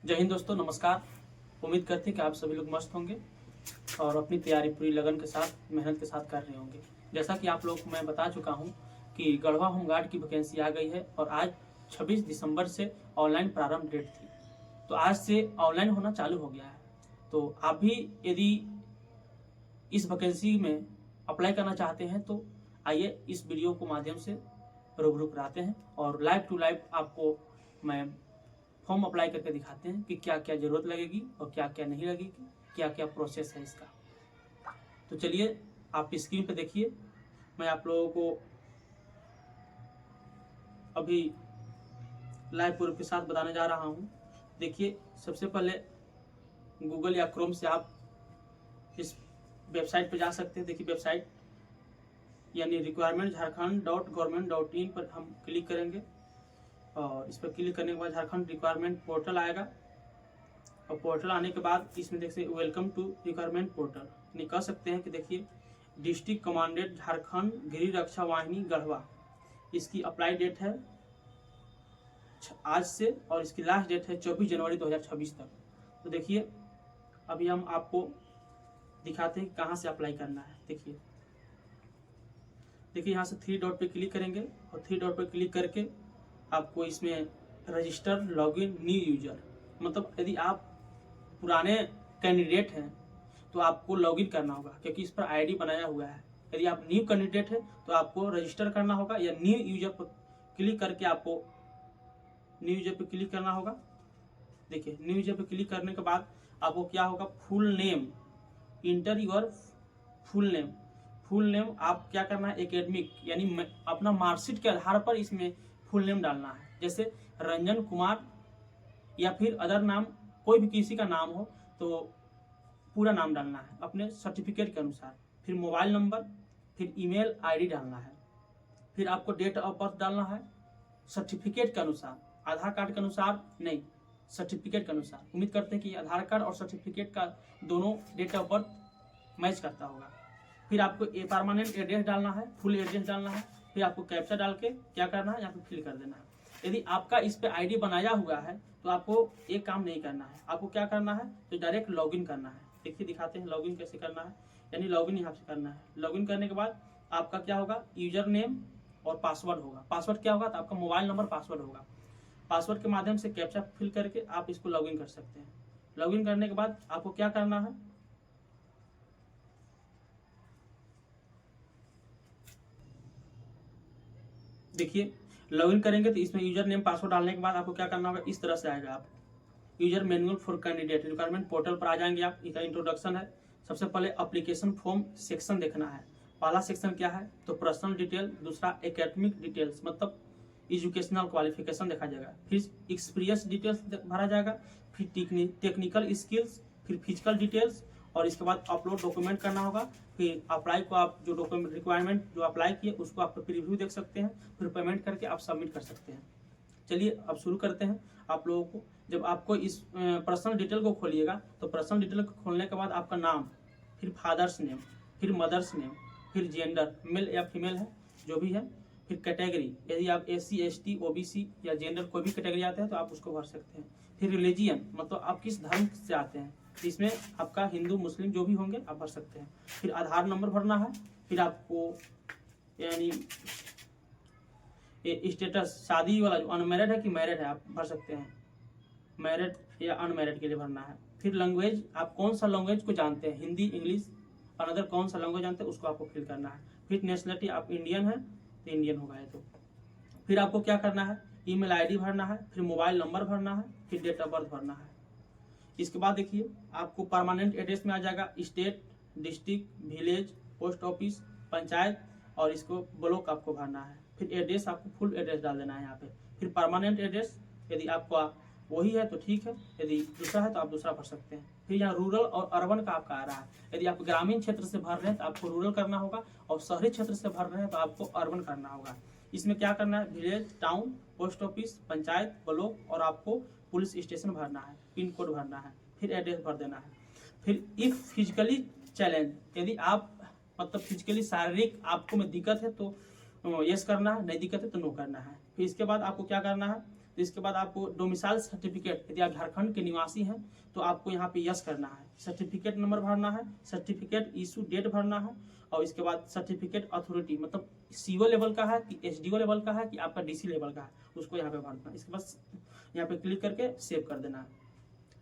जय हिंद दोस्तों, नमस्कार। उम्मीद करते हैं कि आप सभी लोग मस्त होंगे और अपनी तैयारी पूरी लगन के साथ, मेहनत के साथ कर रहे होंगे। जैसा कि आप लोग को मैं बता चुका हूं कि गढ़वा होमगार्ड की वैकेंसी आ गई है और आज 26 दिसंबर से ऑनलाइन प्रारंभ डेट थी, तो आज से ऑनलाइन होना चालू हो गया है। तो आप भी यदि इस वैकेंसी में अप्लाई करना चाहते हैं तो आइए इस वीडियो को माध्यम से रूबरू कराते हैं और लाइव टू लाइव आपको मैं फॉर्म अप्लाई करके दिखाते हैं कि क्या क्या जरूरत लगेगी और क्या क्या नहीं लगेगी, क्या क्या प्रोसेस है इसका। तो चलिए आप स्क्रीन पे देखिए, मैं आप लोगों को अभी लाइव प्रूफ के साथ बताने जा रहा हूँ। देखिए, सबसे पहले गूगल या क्रोम से आप इस वेबसाइट पे जा सकते हैं। देखिए वेबसाइट यानी requirement.jharkhand.government.in पर हम क्लिक करेंगे और इस पर क्लिक करने के बाद झारखंड रिक्वायरमेंट पोर्टल आएगा और पोर्टल आने के बाद इसमें देखिए वेलकम टू रिक्वायरमेंट पोर्टल नहीं कह सकते हैं कि देखिए डिस्ट्रिक्ट कमांडेंट झारखंड गृह रक्षा वाहिनी गढ़वा, इसकी अप्लाई डेट है आज से और इसकी लास्ट डेट है 24 जनवरी 2026 तक। तो देखिए अभी हम आपको दिखाते हैं कहाँ से अप्लाई करना है। देखिए यहाँ से 3 डॉट पे क्लिक करेंगे और 3 डॉट पे क्लिक करके आपको इसमें रजिस्टर लॉगिन न्यू यूजर, मतलब यदि आप पुराने कैंडिडेट हैं तो आपको लॉगिन करना होगा क्योंकि इस पर आईडी बनाया हुआ है। यदि आप न्यू कैंडिडेट है तो आपको रजिस्टर करना होगा या न्यू यूजर पर क्लिक करके आपको न्यू यूजर पर क्लिक करना होगा। देखिए न्यू यूजर पर क्लिक करने के बाद आपको क्या होगा, full name, inter your full name. Full name आप क्या करना है, एकेडमिक यानी अपना मार्कशीट के आधार पर इसमें फुल नेम डालना है। जैसे रंजन कुमार या फिर अदर नाम, कोई भी किसी का नाम हो तो पूरा नाम डालना है अपने सर्टिफिकेट के अनुसार। फिर मोबाइल नंबर, फिर ईमेल आईडी डालना है। फिर आपको डेट ऑफ बर्थ डालना है सर्टिफिकेट के अनुसार, आधार कार्ड के अनुसार नहीं, सर्टिफिकेट के अनुसार। उम्मीद करते हैं कि आधार कार्ड और सर्टिफिकेट का दोनों डेट ऑफ बर्थ मैच करता होगा। फिर आपको परमानेंट एड्रेस डालना है, फुल एड्रेस डालना है। फिर आपको कैप्चा डाल के क्या करना है, यहाँ पे फिल कर देना है। यदि आपका इस पे आईडी बनाया हुआ है तो आपको एक काम नहीं करना है, आपको क्या करना है तो डायरेक्ट लॉगिन करना है। देखिए दिखाते हैं लॉगिन कैसे करना है, यानी लॉगिन यहाँ से करना है। लॉगिन करने के बाद आपका क्या होगा, यूजर नेम और पासवर्ड होगा। पासवर्ड क्या होगा तो आपका मोबाइल नंबर पासवर्ड होगा। पासवर्ड के माध्यम से कैप्चा फिल करके आप इसको लॉगिन कर सकते हैं। लॉगिन करने के बाद आपको क्या करना है, देखिए लॉगिन करेंगे तो इसमें यूजर नेम पासवर्ड डालने के बाद आपको क्या करना होगा, इस तरह से आएगा। आप user manual for candidate requirement portal पर आ जाएंगे। आप इसका इंट्रोडक्शन है। सबसे पहले एप्लीकेशन फॉर्म सेक्शन देखना है। पहला सेक्शन क्या है तो पर्सनल डिटेल, दूसरा एकेडमिक डिटेल्स मतलब एजुकेशनल क्वालिफिकेशन देखा जाएगा। फिर एक्सपीरियंस डिटेल्स भरा जाएगा। फिर टेक्निकल स्किल्स, फिर फिजिकल डिटेल्स और इसके बाद अपलोड डॉक्यूमेंट करना होगा। फिर अप्लाई को आप जो डॉक्यूमेंट रिक्वायरमेंट जो अप्लाई किए उसको आप प्रीव्यू देख सकते हैं। फिर पेमेंट करके आप सबमिट कर सकते हैं। चलिए अब शुरू करते हैं। आप लोगों को जब आपको इस पर्सनल डिटेल को खोलिएगा तो पर्सनल डिटेल को खोलने के बाद आपका नाम, फिर फादर्स नेम, फिर मदर्स नेम, फिर जेंडर मेल या फीमेल है जो भी है, फिर कैटेगरी यदि आप SC ST OBC या जेंडर कोई भी कैटेगरी आते हैं तो आप उसको भर सकते हैं। फिर रिलीजियन मतलब आप किस धर्म से आते हैं, इसमें आपका हिंदू मुस्लिम जो भी होंगे आप भर सकते हैं। फिर आधार नंबर भरना है। फिर आपको यानी स्टेटस शादी वाला जो अनमैरिड है कि मैरिड है आप भर सकते हैं, मैरिड या अनमैरिड के लिए भरना है। फिर लैंग्वेज आप कौन सा लैंग्वेज को जानते हैं, हिंदी इंग्लिश अनदर कौन सा लैंग्वेज जानते हैं उसको आपको फिल करना है। फिर नेशनलिटी आप इंडियन है तो इंडियन होगा ये तो। फिर आपको क्या करना है, ईमेल आईडी भरना है, फिर मोबाइल नंबर भरना है, फिर डेट ऑफ बर्थ भरना है। इसके बाद देखिए आपको परमानेंट एड्रेस में आ जाएगा state, district, village, post office, panchayat और इसको ब्लॉक आपको भरना है। फिर एड्रेस आपको फुल एड्रेस डाल देना है यहाँ पे। फिर परमानेंट एड्रेस यदि आपका वही है तो ठीक है, यदि दूसरा है तो आप दूसरा भर सकते हैं। फिर यहाँ रूरल और अर्बन का आपका आ रहा है। यदि आप ग्रामीण क्षेत्र से भर रहे हैं तो आपको रूरल करना होगा और शहरी क्षेत्र से भर रहे हैं तो आपको अर्बन करना होगा। इसमें क्या करना है, village, town, post office, panchayat, block और आपको पुलिस स्टेशन भरना है, पिन कोड भरना है, फिर एड्रेस भर देना है। फिर इफ फिजिकली चैलेंज, यदि आप मतलब फिजिकली शारीरिक आपको में दिक्कत है तो यस करना है, नहीं दिक्कत है तो नो करना है। फिर इसके बाद आपको क्या करना है, तो इसके बाद आपको डोमिसाइल सर्टिफिकेट, यदि आप झारखंड के निवासी हैं तो आपको यहाँ पे यस करना है। सर्टिफिकेट नंबर भरना है, सर्टिफिकेट इशू डेट भरना है, और इसके बाद सर्टिफिकेट अथॉरिटी मतलब सीओ लेवल का है कि एसडीओ लेवल का है कि आपका डीसी लेवल का है, उसको यहाँ पे भरना है। इसके बाद यहाँ पे क्लिक करके सेव कर देना है।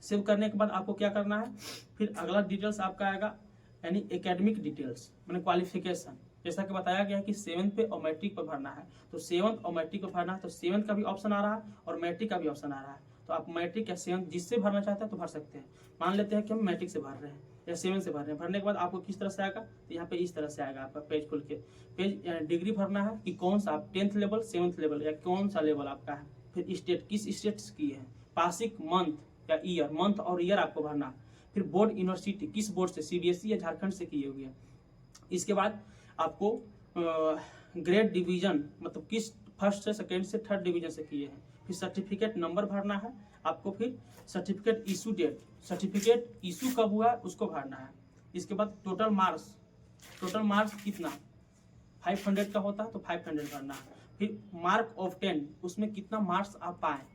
सेव करने के बाद आपको क्या करना है, फिर अगला डिटेल्स आपका आएगा यानी एकेडमिक डिटेल्स मैंने क्वालिफिकेशन, जैसा कि बताया गया है कि 7th पे और मैट्रिक पर भरना है, तो 7th और मैट्रिक पर भरना है, तो 7th का भी ऑप्शन आ रहा है और मैट्रिक का भी ऑप्शन आ रहा है। तो आप मैट्रिक या 7th जिससे भरना चाहते हैं तो भर सकते हैं। मान लेते हैं कि हम मैट्रिक से भर रहे हैं या 7th से भर रहे हैं। भरने के बाद आपको किस तरह से आएगा, तो यहाँ पे इस तरह से आएगा आपका पेज खुल के। पेज डिग्री भरना है कि कौन सा आप 10th लेवल 7th लेवल या कौन सा लेवल आपका है। फिर स्टेट किस स्टेट से किए हैं, पासिक मंथ या ईयर, मंथ और ईयर आपको भरना है। फिर बोर्ड यूनिवर्सिटी किस बोर्ड से, सीबीएसई या झारखंड से किए हुए हैं। इसके बाद आपको ग्रेड डिवीजन मतलब किस फर्स्ट से सेकेंड से थर्ड डिवीजन से किए हैं। फिर सर्टिफिकेट नंबर भरना है आपको। फिर certificate issue date, certificate issue कब हुआ है उसको भरना है। इसके बाद टोटल मार्क्स कितना 500 का होता है तो 500 भरना है। फिर मार्क ऑफ 10 उसमें कितना मार्क्स आप पाए,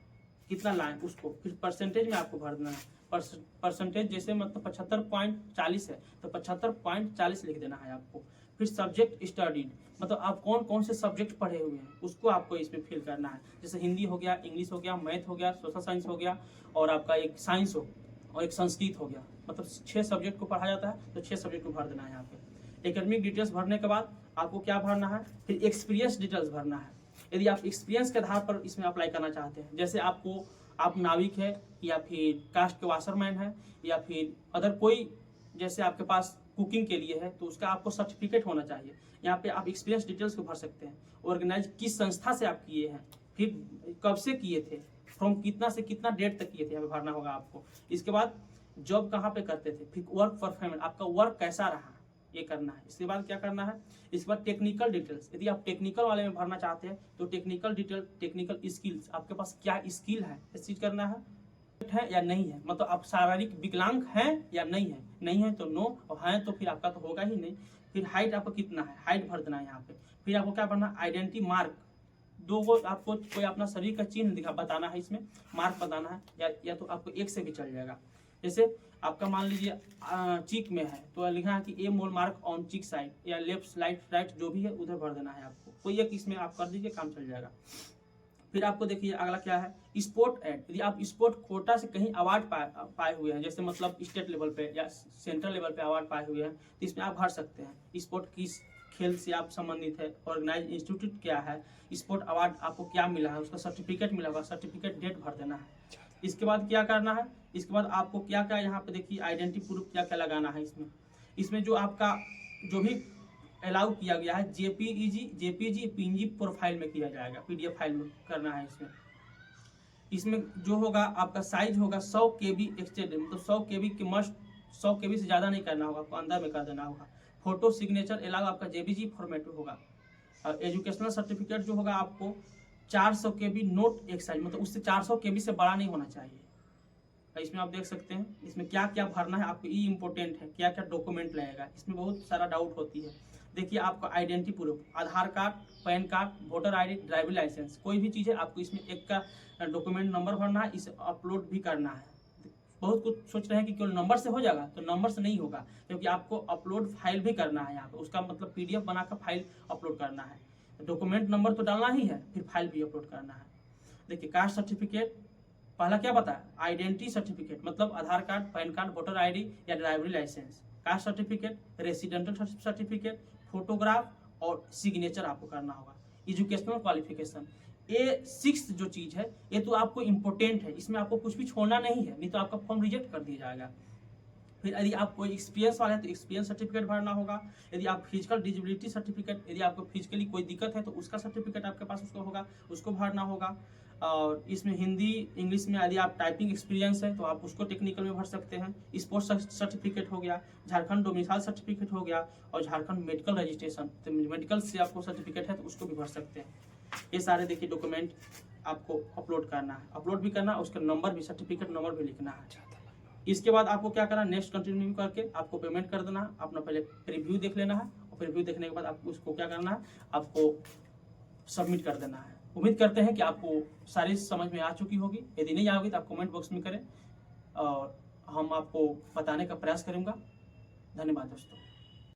कितना लाए उसको। फिर परसेंटेज में आपको भरना है। परसेंटेज जैसे मतलब 75.40 है तो 75.40 लिख देना है आपको। फिर सब्जेक्ट स्टडीड मतलब आप कौन कौन से सब्जेक्ट पढ़े हुए हैं उसको आपको इसमें फिल करना है। जैसे हिंदी हो गया, इंग्लिश हो गया, मैथ हो गया, सोशल साइंस हो गया और आपका एक साइंस हो और एक संस्कृत हो गया, मतलब 6 सब्जेक्ट को पढ़ा जाता है तो 6 सब्जेक्ट को भर देना है यहाँ पे। एकेडमिक डिटेल्स भरने के बाद आपको क्या भरना है, फिर एक्सपीरियंस डिटेल्स भरना है। यदि आप एक्सपीरियंस के आधार पर इसमें अप्लाई करना चाहते हैं, जैसे आप नाविक है या फिर कास्ट के वाशरमैन है या फिर अदर कोई, जैसे आपके पास कुकिंग के लिए है तो उसका आपको सर्टिफिकेट होना चाहिए। यहाँ पे आप एक्सपीरियंस डिटेल्स को भर सकते हैं। ऑर्गेनाइज किस संस्था से आप किए हैं, फिर कब से किए थे, फ्रॉम कितना से कितना डेट तक किए थे, यहाँ पे भरना होगा आपको। इसके बाद जॉब कहाँ पे करते थे, फिर वर्क परफॉर्मेंस आपका वर्क कैसा रहा ये करना है। इसके बाद क्या करना है, इसके बाद टेक्निकल डिटेल्स, यदि आप टेक्निकल वाले में भरना चाहते हैं तो टेक्निकल डिटेल, टेक्निकल स्किल्स आपके पास क्या स्किल है इस चीज करना है या नहीं है, मतलब आप शारीरिक विकलांग हैं या नहीं है, नहीं है तो नो, और हैं तो फिर आपका तो होगा ही नहीं। फिर हाइट आपको कितना है, हाइट भर देना है यहाँ पे। फिर आपको क्या भरना, आइडेंटिटी मार्क, 2 आपको कोई अपना शरीर का चिन्ह बताना है, इसमें मार्क बताना है या तो आपको एक से भी चल जाएगा। जैसे आपका मान लीजिए चीक में है तो लिखना है कि ए मोल मार्क ऑन चीक साइड या लेफ्ट राइट जो भी है उधर भर देना है आपको। कोई एक इसमें आप कर दीजिए काम चल जाएगा। फिर आपको देखिए अगला क्या है, स्पोर्ट एड, यदि आप स्पोर्ट कोटा से कहीं अवार्ड पाए हुए हैं, जैसे मतलब स्टेट लेवल पे या सेंट्रल लेवल पे अवार्ड पाए हुए हैं तो इसमें आप भर सकते हैं। स्पोर्ट किस खेल से आप संबंधित है, ऑर्गेनाइज इंस्टीट्यूट क्या है, स्पोर्ट अवार्ड आपको क्या मिला है, उसका सर्टिफिकेट मिला होगा, सर्टिफिकेट डेट भर देना है। इसके बाद क्या करना है, इसके बाद आपको क्या क्या यहाँ पे देखिए आइडेंटिटी प्रूफ क्या क्या लगाना है। इसमें जो आपका जो भी अलाउ किया गया है जेपीजी पीएनजी प्रोफाइल में किया जाएगा, पीडीएफ फाइल में करना है। इसमें जो होगा आपका साइज होगा 100 KB एक्सटेंड, मतलब 100 KB के मस्ट, 100 KB से ज़्यादा नहीं करना होगा, आपको अंदर में कर देना होगा। फोटो सिग्नेचर अलाउ आपका जेपीजी फॉर्मेट में होगा। और एजुकेशनल सर्टिफिकेट जो होगा आपको 400 KB नोट एक साइज, मतलब उससे 400 KB से बड़ा नहीं होना चाहिए। इसमें आप देख सकते हैं इसमें क्या क्या भरना है आपको, ये इंपॉर्टेंट है, क्या क्या डॉक्यूमेंट लगेगा, इसमें बहुत सारा डाउट होती है। देखिए आपका identity proof, Aadhaar card, PAN card, voter ID, driving licence, कोई भी चीज़ है आपको इसमें एक का डॉक्यूमेंट नंबर भरना है, इसे अपलोड भी करना है। बहुत कुछ सोच रहे हैं कि केवल नंबर से हो जाएगा, तो नंबर से नहीं होगा, क्योंकि आपको अपलोड फाइल भी करना है यहाँ पे, उसका मतलब PDF बनाकर फाइल अपलोड करना है। डॉक्यूमेंट नंबर तो डालना ही है, फिर फाइल भी अपलोड करना है। देखिए कास्ट सर्टिफिकेट, पहला क्या बताया, आइडेंटिटी सर्टिफिकेट मतलब Aadhaar card, PAN card, voter ID या driving licence. Caste certificate, residential certificate, photograph और सिग्नेचर आपको करना होगा। एजुकेशनल क्वालिफिकेशन, ये 6 जो चीज़ है ये तो आपको इम्पोर्टेंट है, इसमें आपको कुछ भी छोड़ना नहीं है, नहीं तो आपका फॉर्म रिजेक्ट कर दिया जाएगा। फिर यदि आप कोई एक्सपीरियंस वाला है तो एक्सपीरियंस सर्टिफिकेट भरना होगा। यदि आप फिजिकल डिजेबिलिटी सर्टिफिकेट, यदि आपको फिजिकली कोई दिक्कत है तो उसका सर्टिफिकेट आपके पास उसको होगा, उसको भरना होगा। और इसमें हिंदी इंग्लिश में यदि आप टाइपिंग एक्सपीरियंस है तो आप उसको टेक्निकल में भर सकते हैं। स्पोर्ट्स सर्टिफिकेट हो गया, झारखंड डोमिसाइल सर्टिफिकेट हो गया, और झारखंड मेडिकल रजिस्ट्रेशन, तो मेडिकल से आपको सर्टिफिकेट है तो उसको भी भर सकते हैं। ये सारे देखिए डॉक्यूमेंट आपको अपलोड करना है, अपलोड भी करना है, उसका नंबर भी, सर्टिफिकेट नंबर भी लिखना है। इसके बाद आपको क्या करना है, नेक्स्ट कंटिन्यू करके आपको पेमेंट कर देना है। अपना पहले प्रीव्यू देख लेना है, और प्रीव्यू देखने के बाद आपको उसको क्या करना है, आपको सबमिट कर देना है। उम्मीद करते हैं कि आपको सारी समझ में आ चुकी होगी। यदि नहीं आओगी तो आप कमेंट बॉक्स में करें और हम आपको बताने का प्रयास करूँगा। धन्यवाद दोस्तों।